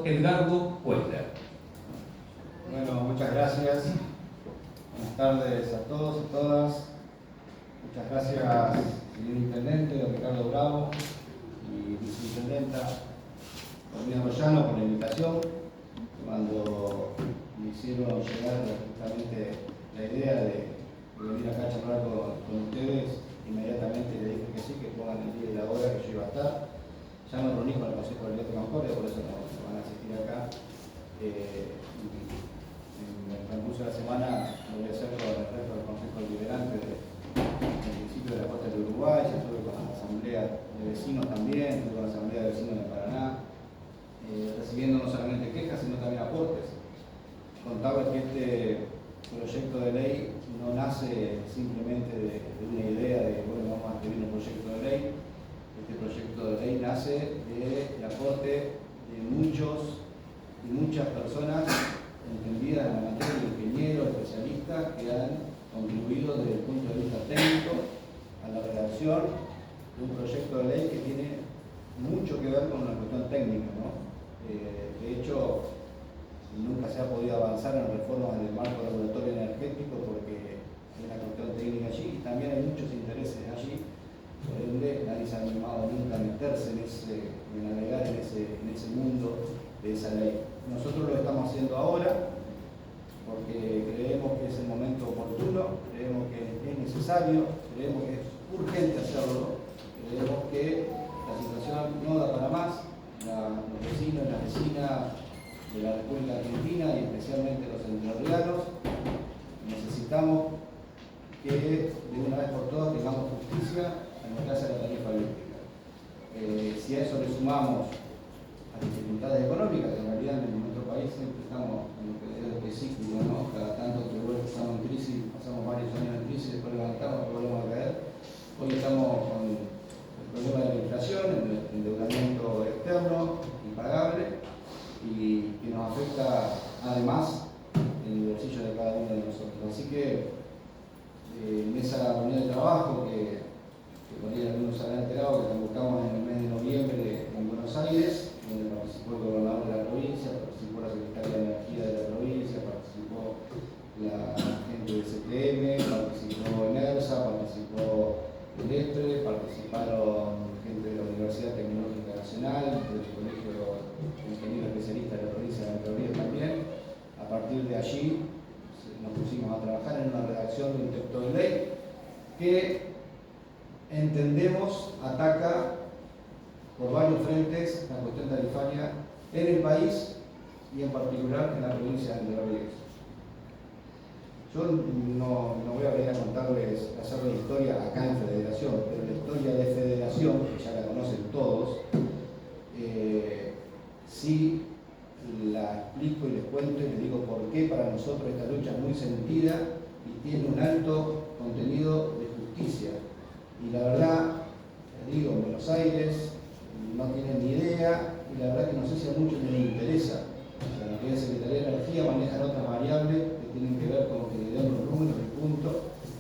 Edgardo Puebla. Bueno, muchas gracias. Buenas tardes a todos y todas. Muchas gracias, señor Intendente, don Ricardo Bravo, y Viceintendenta Paulina Royano, por la invitación. Cuando me hicieron llegar justamente la idea de venir acá a charlar con ustedes, inmediatamente le dije que sí, que pongan el día y la hora que yo iba a estar. Ya me reuní con el Consejo de Concordia, por eso no van a asistir acá. En el transcurso de la semana lo voy a hacer con el resto del Consejo Deliberante del municipio de la Costa del Uruguay. Ya estuve con la Asamblea de Vecinos también, estuve con la Asamblea de Vecinos de Paraná, recibiendo no solamente quejas, sino también aportes. Contaba que este proyecto de ley no nace simplemente de una idea de, bueno, vamos a escribir un proyecto de ley. Este proyecto de ley nace del aporte de muchos y muchas personas entendidas en la materia, ingenieros, especialistas, que han contribuido desde el punto de vista técnico a la redacción de un proyecto de ley que tiene mucho que ver con una cuestión técnica, ¿no? De hecho, nunca se ha podido avanzar en reformas del marco regulatorio energético porque hay una cuestión técnica allí y también hay muchos intereses allí. Por ende, nadie se ha animado nunca a meterse en navegar en ese mundo de esa ley. Nosotros lo estamos haciendo ahora porque creemos que es el momento oportuno, creemos que es necesario, creemos que es urgente hacerlo, creemos que la situación no da para más. Los vecinos y las vecinas de la República Argentina y especialmente los entrerrianos necesitamos que de una vez por todas tengamos justicia en lo que hace a la tarifa eléctrica. Si a eso le sumamos las dificultades económicas, que en realidad en nuestro país siempre estamos en lo que es cíclico, ¿no? Cada tanto que vuelve estamos en crisis, pasamos varios años en crisis, después levantamos y volvemos a caer. Hoy estamos con el problema de la inflación, el endeudamiento externo, impagable, y que nos afecta además en el bolsillo de cada uno de nosotros. Así que en esa reunión de trabajo que por ahí algunos se habrán enterado, que convocamos en el mes de noviembre en Buenos Aires, donde participó el gobernador de la provincia, participó la secretaria de Energía de la provincia, participó la gente de CTM, participó ENERSA, participó el ESPRE, participaron gente de la Universidad Tecnológica Nacional, del Colegio de Ingenieros Especialistas de la provincia de Entre Ríos también. A partir de allí nos pusimos a trabajar en una redacción de un texto de ley que entendemos ataca por varios frentes la cuestión tarifaria en el país y en particular en la provincia de Entre Ríos. Yo no voy a venir a contarles, hacer la historia acá en Federación, pero la historia de Federación, que ya la conocen todos, sí la explico y les cuento y les digo por qué para nosotros esta lucha es muy sentida y tiene un alto contenido de justicia. Y la verdad, les digo, en Buenos Aires no tienen ni idea y la verdad que no sé si a muchos les interesa. La Unidad de Secretaría de Energía manejan otras variables que tienen que ver con que le den los números y punto,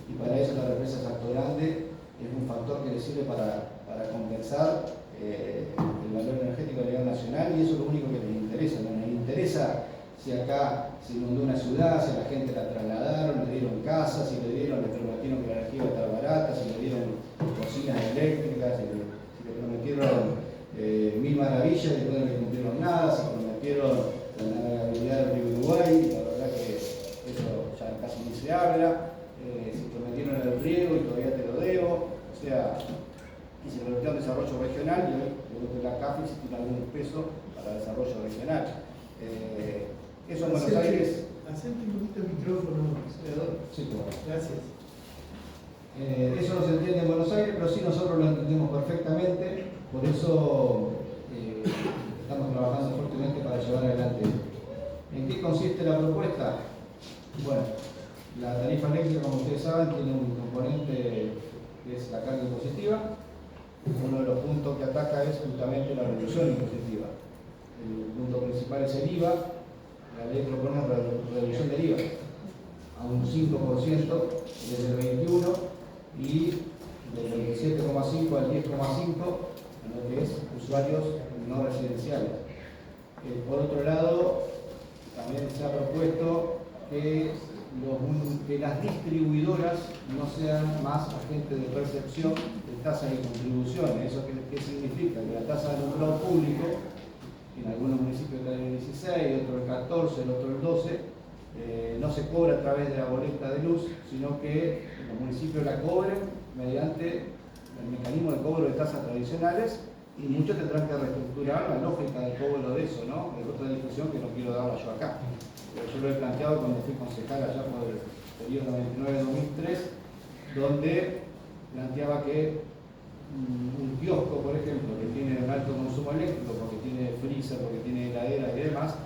y para eso la represa Salto Grande es un factor que les sirve para compensar el valor energético a nivel nacional, y eso es lo único que les interesa. No les interesa si acá se inundó una ciudad, si a la gente la trasladaron, le dieron casas, si le prometieron que la energía iba a estar barata, si le dieron cocinas eléctricas, si le prometieron mil maravillas y después no le cumplieron nada, si prometieron la navegabilidad del río Uruguay, la verdad que eso ya casi ni se habla, si prometieron el riego y todavía te lo debo, o sea, y se prometieron desarrollo regional y hoy creo que la CAFI se tira algunos pesos para desarrollo regional. Eso en Buenos Aires. Acerte un poquito el micrófono, senador. Sí, claro. Gracias. Eso no se entiende en Buenos Aires, pero sí nosotros lo entendemos perfectamente, por eso estamos trabajando fuertemente para llevar adelante. ¿En qué consiste la propuesta? Bueno, la tarifa eléctrica, como ustedes saben, tiene un componente que es la carga impositiva. Uno de los puntos que ataca es justamente la reducción impositiva. El punto principal es el IVA. La ley propone una reducción del IVA a un 5% desde el 21 y del 27,5 al 10,5 en lo que es usuarios no residenciales. Por otro lado, también se ha propuesto que las distribuidoras no sean más agentes de percepción de tasas y contribuciones. ¿Eso qué significa? Que la tasa de alumbrado público, en algunos municipios está el 16, otro el 14, el otro el 12, no se cobra a través de la boleta de luz, sino que los municipios la cobren mediante el mecanismo de cobro de tasas tradicionales, y muchos tendrán que reestructurar la lógica del cobro de eso, ¿no? Es otra discusión que no quiero darla yo acá. Pero yo lo he planteado cuando fui concejal allá por el periodo 99-2003, donde planteaba que un kiosco, por ejemplo, que tiene un alto consumo eléctrico, porque tiene freezer, porque tiene heladera y demás,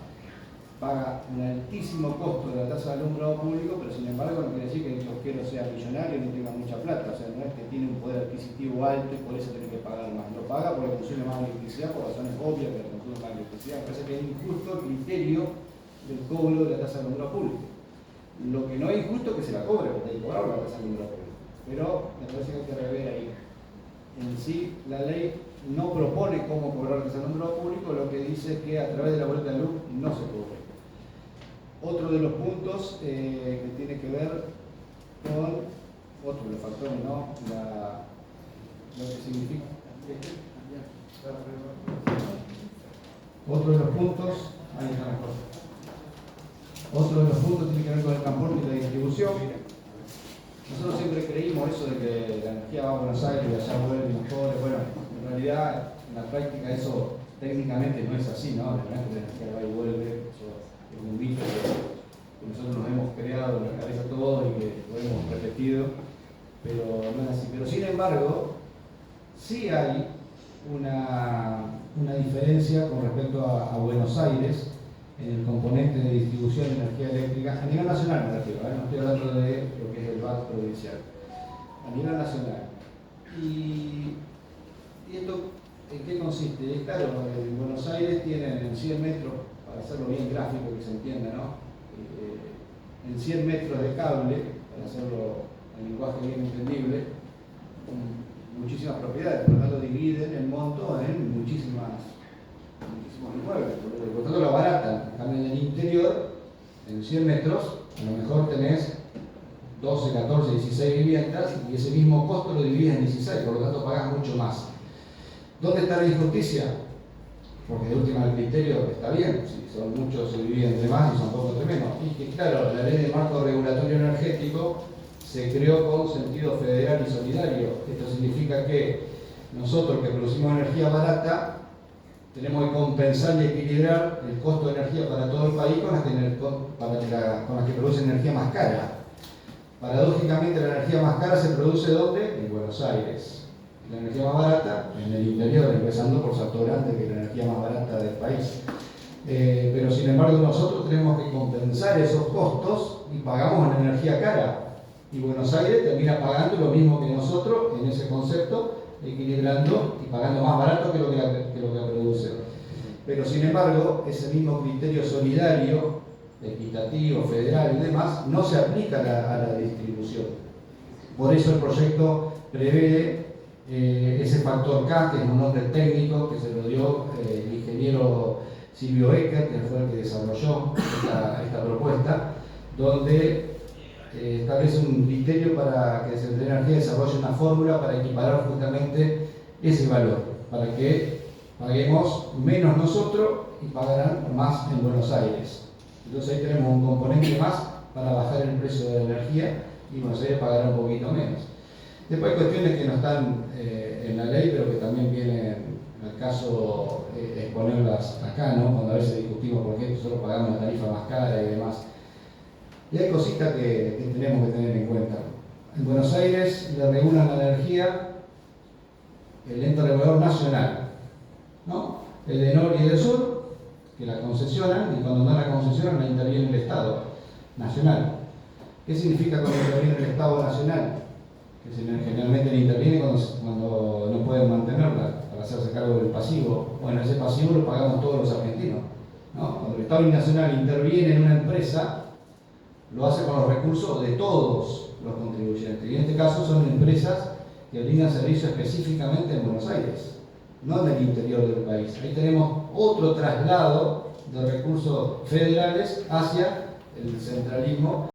paga un altísimo costo de la tasa de alumbrado público, pero sin embargo no quiere decir que el kiosquero sea millonario ni tenga mucha plata. O sea, no es que tiene un poder adquisitivo alto y por eso tiene que pagar más. Lo paga porque consume más electricidad, por razones obvias que consume más electricidad. Me parece que es injusto el criterio del cobro de la tasa de alumbrado público. Lo que no es injusto es que se la cobre, porque hay que cobrar la tasa de alumbrado público. Pero me parece que hay que rever ahí. En sí, la ley no propone cómo cobrar la tasa de alumbrado público, lo que dice es que a través de la boleta de luz no se cobre. Otro de los puntos que tiene que ver con otro de los factores, ¿no? Lo que significa. Otro de los puntos, ahí están las cosas. Otro de los puntos tiene que ver con el transporte y la distribución. Nosotros siempre creímos eso de que la energía va a Buenos Aires y allá vuelve y nos cobre. Bueno, en realidad, en la práctica eso técnicamente no es así, ¿no? La energía va y vuelve. Eso es un mito que nosotros nos hemos creado en la cabeza todos y que lo hemos repetido, pero no es así. Pero sin embargo, sí hay una diferencia con respecto a Buenos Aires en el componente de distribución de energía eléctrica a nivel nacional, me refiero, no estoy hablando de lo que es el VAT provincial, a nivel nacional. ¿Y esto en qué consiste? Claro, en Buenos Aires tienen en 100 metros, para hacerlo bien gráfico que se entienda, ¿no? En 100 metros de cable, para hacerlo en lenguaje bien entendible, muchísimas propiedades, por lo tanto dividen el monto en muchísimos inmuebles, por lo tanto lo baratan. En el interior, en 100 metros, a lo mejor tenés 12, 14, 16 viviendas y ese mismo costo lo divides en 16, por lo tanto pagás mucho más. ¿Dónde está la injusticia? Porque de última el criterio está bien, si son muchos se dividen entre más y son pocos entre menos. Y que claro, la ley de marco regulatorio energético se creó con sentido federal y solidario. Esto significa que nosotros que producimos energía barata tenemos que compensar y equilibrar el costo de energía para todo el país con las que producen energía más cara. Paradójicamente la energía más cara se produce ¿dónde? En Buenos Aires. La energía más barata en el interior, empezando por Salto Grande, que es la energía más barata del país. Pero sin embargo nosotros tenemos que compensar esos costos y pagamos en energía cara. Y Buenos Aires termina pagando lo mismo que nosotros en ese concepto, equilibrando y pagando más barato que lo que produce. Pero sin embargo, ese mismo criterio solidario, equitativo, federal y demás, no se aplica a la distribución. Por eso el proyecto prevé ese factor K, que es un nombre técnico que se lo dio el ingeniero Silvio Ecker, que fue el que desarrolló esta propuesta, donde establece un criterio para que Secretaría de Energía desarrolle una fórmula para equiparar justamente ese valor, para que paguemos menos nosotros y pagarán más en Buenos Aires. Entonces ahí tenemos un componente más para bajar el precio de la energía y Buenos Aires pagará un poquito menos. Después hay cuestiones que no están en la ley, pero que también vienen al caso exponerlas acá, ¿no? Cuando a veces discutimos por qué nosotros pagamos la tarifa más cara y demás. Y hay cositas que tenemos que tener en cuenta. En Buenos Aires le regulan la energía el ente regulador nacional, ¿no? El de Norte y el de Sur, que la concesionan, y cuando no la concesionan la interviene el Estado nacional. ¿Qué significa cuando interviene el Estado nacional? Que generalmente le interviene cuando no pueden mantenerla, para hacerse cargo del pasivo. Bueno, ese pasivo lo pagamos todos los argentinos, ¿no? Cuando el Estado nacional interviene en una empresa, lo hace con los recursos de todos los contribuyentes. Y en este caso son empresas que brindan servicios específicamente en Buenos Aires. no en el interior del país. Ahí tenemos otro traslado de recursos federales hacia el centralismo.